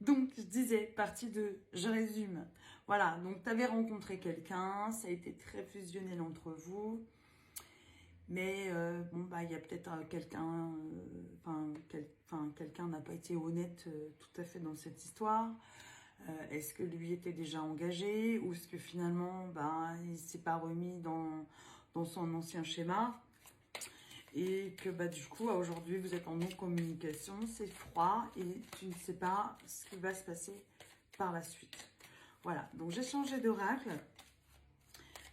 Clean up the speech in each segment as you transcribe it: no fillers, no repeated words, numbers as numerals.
Donc, je disais, partie 2, je résume. Voilà, donc tu avais rencontré quelqu'un, ça a été très fusionnel entre vous. Mais bon, bah, il y a peut-être quelqu'un, quelqu'un n'a pas été honnête tout à fait dans cette histoire. Est-ce que lui était déjà engagé ou est-ce que finalement, bah, il s'est pas remis dans son ancien schéma et que bah, du coup, aujourd'hui, vous êtes en non-communication, c'est froid et tu ne sais pas ce qui va se passer par la suite. Voilà, donc j'ai changé d'oracle.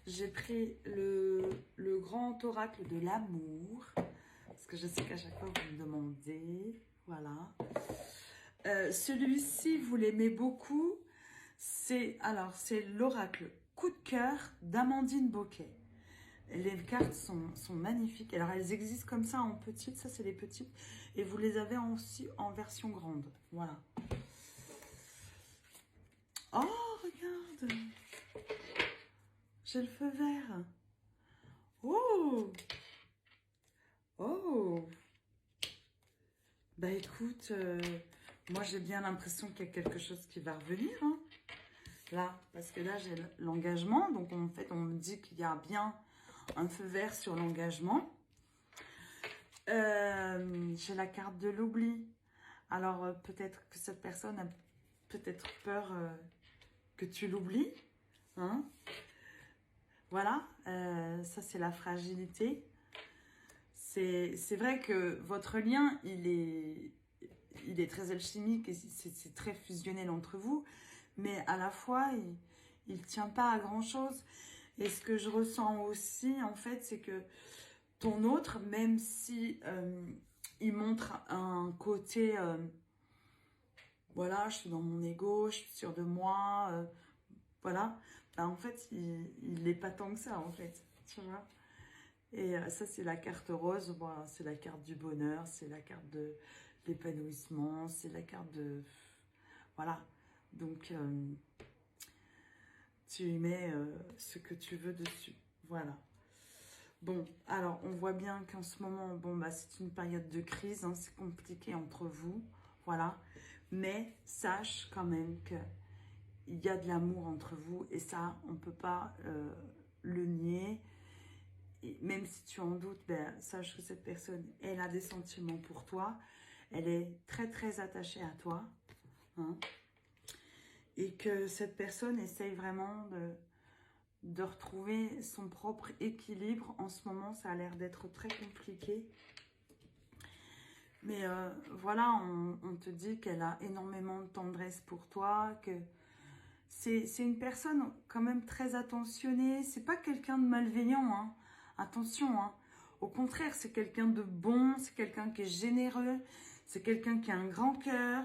J'ai pris le grand oracle de l'amour, parce que je sais qu'à chaque fois vous me demandez, voilà. Celui-ci, vous l'aimez beaucoup, c'est l'oracle coup de cœur d'Amandine Boquet. Les cartes sont magnifiques, alors elles existent comme ça en petites, ça c'est les petites, et vous les avez aussi en version grande, voilà. Oh, regarde! J'ai le feu vert. Oh! Oh! Bah écoute, moi j'ai bien l'impression qu'il y a quelque chose qui va revenir, hein. Là, parce que là j'ai l'engagement, donc en fait on me dit qu'il y a bien un feu vert sur l'engagement. J'ai la carte de l'oubli. Alors peut-être que cette personne a peut-être peur que tu l'oublies, hein. Voilà, ça c'est la fragilité. C'est vrai que votre lien, il est très alchimique et c'est très fusionnel entre vous, mais à la fois, il ne tient pas à grand-chose. Et ce que je ressens aussi, en fait, c'est que ton autre, même si il montre un côté, voilà, je suis dans mon ego, je suis sûre de moi, voilà, bah, en fait, il n'est pas tant que ça, en fait, tu vois. Et ça, c'est la carte rose, voilà, c'est la carte du bonheur, c'est la carte de l'épanouissement, c'est la carte de... Voilà, donc tu y mets ce que tu veux dessus, voilà. Bon, alors, on voit bien qu'en ce moment, bon, bah, c'est une période de crise, hein, c'est compliqué entre vous, voilà. Mais sache quand même qu'il y a de l'amour entre vous et ça, on ne peut pas le nier. Et même si tu en doutes, ben, sache que cette personne, elle a des sentiments pour toi. Elle est très, très attachée à toi. Hein, et que cette personne essaye vraiment de retrouver son propre équilibre. En ce moment, ça a l'air d'être très compliqué. Mais voilà, on te dit qu'elle a énormément de tendresse pour toi, que c'est une personne quand même très attentionnée. C'est pas quelqu'un de malveillant, hein. Attention, hein. Au contraire, c'est quelqu'un de bon, c'est quelqu'un qui est généreux, c'est quelqu'un qui a un grand cœur.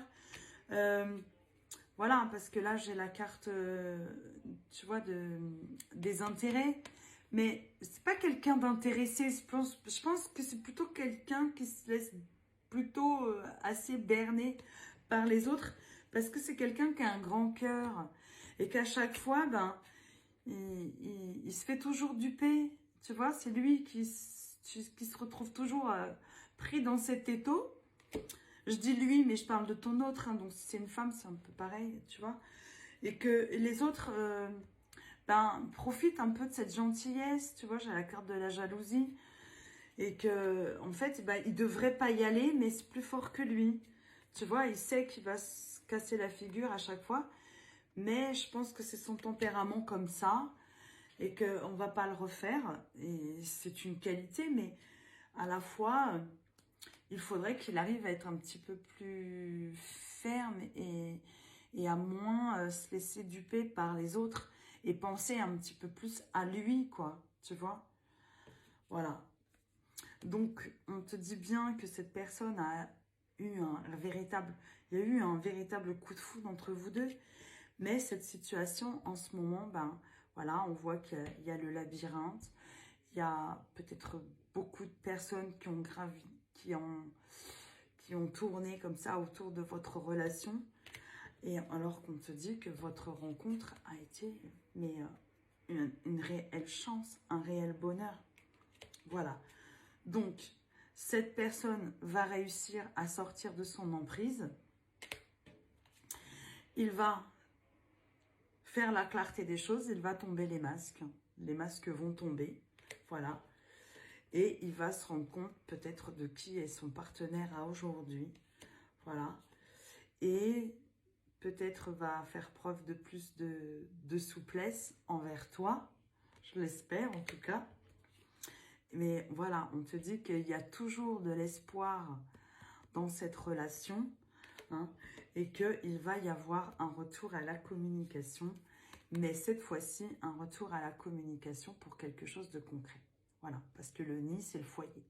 Voilà, parce que là, j'ai la carte, tu vois, des intérêts. Mais c'est pas quelqu'un d'intéressé. Je pense que c'est plutôt quelqu'un qui se laisse plutôt assez berner par les autres. Parce que c'est quelqu'un qui a un grand cœur. Et qu'à chaque fois, ben, il se fait toujours duper. Tu vois, c'est lui qui se retrouve toujours pris dans cet étau. Je dis lui, mais je parle de ton autre, hein, donc si c'est une femme, c'est un peu pareil, tu vois. Et que les autres, ben, profitent un peu de cette gentillesse, tu vois, j'ai la carte de la jalousie. Et que, en fait, ben, il devrait pas y aller, mais c'est plus fort que lui. Tu vois, il sait qu'il va se casser la figure à chaque fois. Mais je pense que c'est son tempérament comme ça. Et qu'on va pas le refaire. Et c'est une qualité, mais à la fois... il faudrait qu'il arrive à être un petit peu plus ferme et à moins se laisser duper par les autres et penser un petit peu plus à lui, quoi, tu vois. Voilà. Donc, on te dit bien que cette personne a eu il y a eu un véritable coup de foudre entre vous deux, mais cette situation, en ce moment, ben, voilà, on voit qu'il y a le labyrinthe, il y a peut-être beaucoup de personnes qui ont gravi, qui ont tourné comme ça autour de votre relation. Et alors qu'on te dit que votre rencontre a été une réelle chance, un réel bonheur. Voilà. Donc, cette personne va réussir à sortir de son emprise. il va faire la clarté des choses, il va tomber les masques vont tomber, voilà. Et il va se rendre compte peut-être de qui est son partenaire à aujourd'hui, voilà. Et peut-être va faire preuve de plus de souplesse envers toi, je l'espère en tout cas. Mais voilà, on te dit qu'il y a toujours de l'espoir dans cette relation, hein, et qu'il va y avoir un retour à la communication, mais cette fois-ci, un retour à la communication pour quelque chose de concret. Voilà, parce que le nid, c'est le foyer.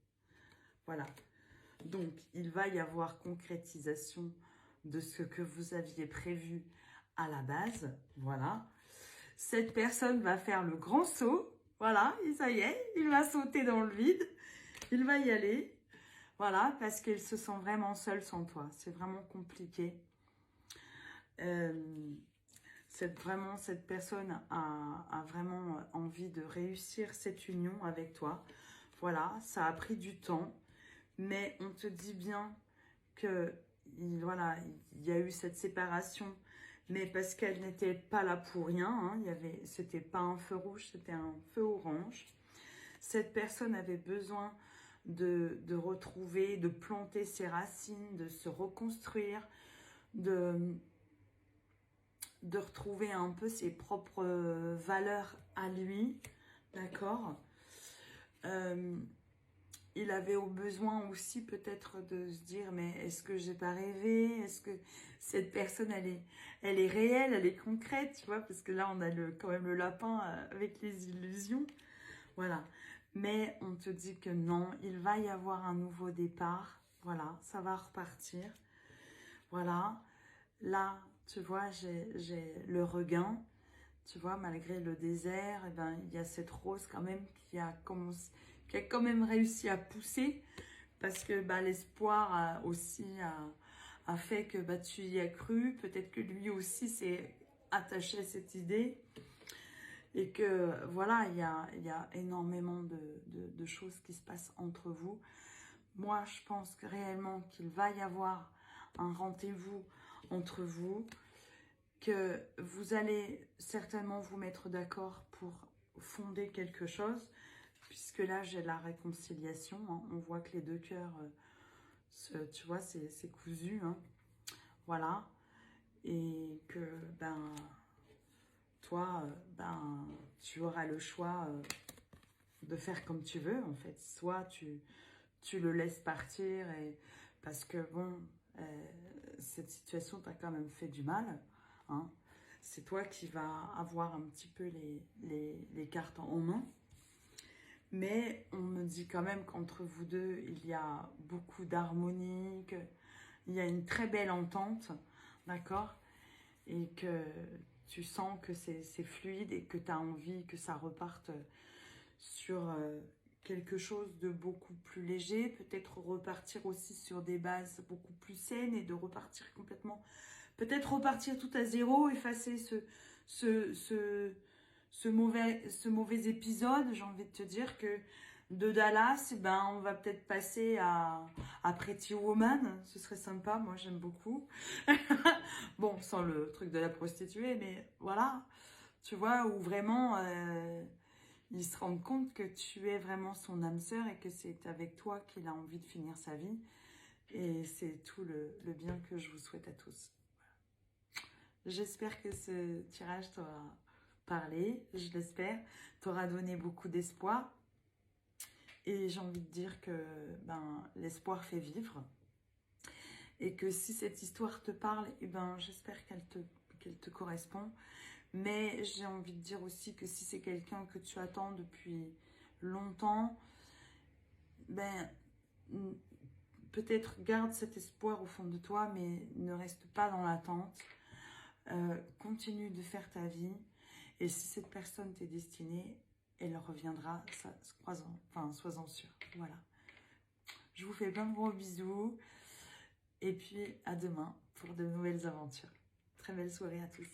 Voilà. Donc, il va y avoir concrétisation de ce que vous aviez prévu à la base. Voilà. Cette personne va faire le grand saut. Voilà, et ça y est, il va sauter dans le vide. Il va y aller. Voilà, parce qu'il se sent vraiment seul sans toi. C'est vraiment compliqué. Cette personne a vraiment envie de réussir cette union avec toi. Voilà, ça a pris du temps. Mais on te dit bien que voilà, il y a eu cette séparation, mais parce qu'elle n'était pas là pour rien. Hein, c'était pas un feu rouge, c'était un feu orange. Cette personne avait besoin de retrouver, de planter ses racines, de se reconstruire, de retrouver un peu ses propres valeurs à lui, d'accord. Il avait au besoin aussi peut-être de se dire, mais est-ce que j'ai pas rêvé? Est-ce que cette personne, elle est réelle, elle est concrète, tu vois? Parce que là, on a quand même le lapin avec les illusions. Voilà. Mais on te dit que non, il va y avoir un nouveau départ. Voilà, ça va repartir. Voilà. Là, tu vois, j'ai le regain. Tu vois, malgré le désert, eh ben, il y a cette rose quand même qui a quand même réussi à pousser, parce que bah, l'espoir a fait que bah, tu y as cru. Peut-être que lui aussi s'est attaché à cette idée. Et que voilà, il y a énormément de choses qui se passent entre vous. Moi, je pense que réellement qu'il va y avoir un rendez-vous entre vous, que vous allez certainement vous mettre d'accord pour fonder quelque chose, puisque là, j'ai la réconciliation. Hein. On voit que les deux cœurs, tu vois, c'est cousu. Hein. Voilà. Et que, ben, toi, ben, tu auras le choix de faire comme tu veux, en fait. Soit tu le laisses partir, parce que, bon, cette situation t'a quand même fait du mal. Hein. C'est toi qui vas avoir un petit peu les cartes en main. Mais on me dit quand même qu'entre vous deux, il y a beaucoup d'harmonie, qu'il y a une très belle entente, d'accord? Et que tu sens que c'est fluide et que tu as envie que ça reparte sur quelque chose de beaucoup plus léger, peut-être repartir aussi sur des bases beaucoup plus saines et de repartir complètement, peut-être repartir tout à zéro, effacer ce mauvais épisode. J'ai envie de te dire que de Dallas, ben, on va peut-être passer à Pretty Woman. Ce serait sympa, moi j'aime beaucoup. Bon, sans le truc de la prostituée, mais voilà. Tu vois, où vraiment, il se rend compte que tu es vraiment son âme sœur et que c'est avec toi qu'il a envie de finir sa vie. Et c'est tout le bien que je vous souhaite à tous. J'espère que ce tirage t'aura parlé, je l'espère, t'aura donné beaucoup d'espoir. Et j'ai envie de dire que ben, l'espoir fait vivre. Et que si cette histoire te parle, eh ben, j'espère qu'elle te correspond. Mais j'ai envie de dire aussi que si c'est quelqu'un que tu attends depuis longtemps, ben, peut-être garde cet espoir au fond de toi, mais ne reste pas dans l'attente. Continue de faire ta vie. Et si cette personne t'est destinée, elle reviendra, ça, sois-en sûr. Voilà. Je vous fais plein de gros bisous. Et puis, à demain pour de nouvelles aventures. Très belle soirée à tous.